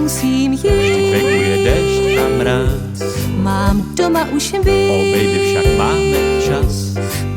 musím jít. Venku je déšť a mráz. Mám doma už O být, baby, však máme čas.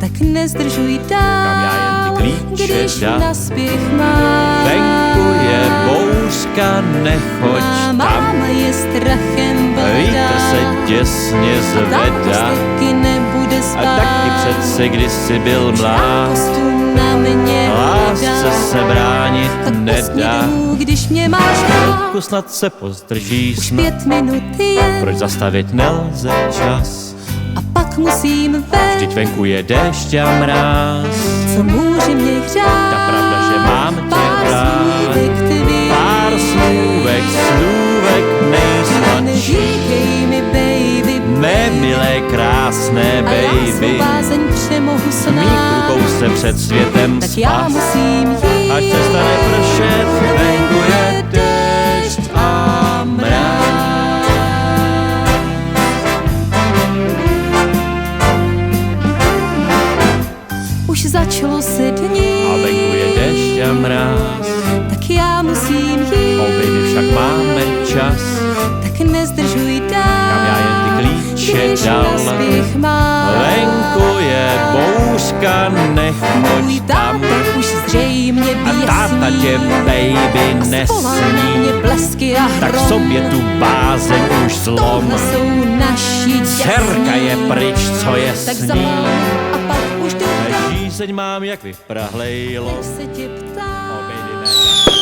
tak nezdržuj Kam já jen dál, ty klíče když dám. na spěch mám. Venku je bouřka, nechoď tam. Máma je strachem Vítr bledá, se děsně zvedá. taky nebude A spát. taky přece kdysi byl mlád. Kostu na mě Lásce se bránit tak nedá. posledů, když mě máš rád. Chvilku snad se pozdrží Už snad. 5 minut je Proč zastavit nelze čas? a pak musím Vždyť ven. venku je déšť a mráz. Co může mě hřát? Ta pravda, že mám tě Pár rád. slůvek tvých. Pár slůvek nejsladší. Neříkej mi, baby, Mé milé, krásné a já svou baby. bázeň přemohu V snad. mých rukou se před světem Tak já spas. musím jít. Ať přestane pršet, venku je déšť a mráz. Už začalo se dní, A venku je déšť a mráz. tak já musím jít. O baby, však máme čas. Tak nezdržuj dál, Kam já jen ty klíče když dal. na spěch mám. Venku je bouřka, Můj nechoď tam. táta už zřejmě A táta tě, běsní baby, a spolá na mě nesmí. blesky a Tak hrom. sobě tu bázeň už zlom. Tohle jsou naši Dcerka je děsní. pryč, co je Tak s ní. zapál a pak už jdu dál. Žízeň mám jak vyprahlej los. Se tě ptám. O baby, ne.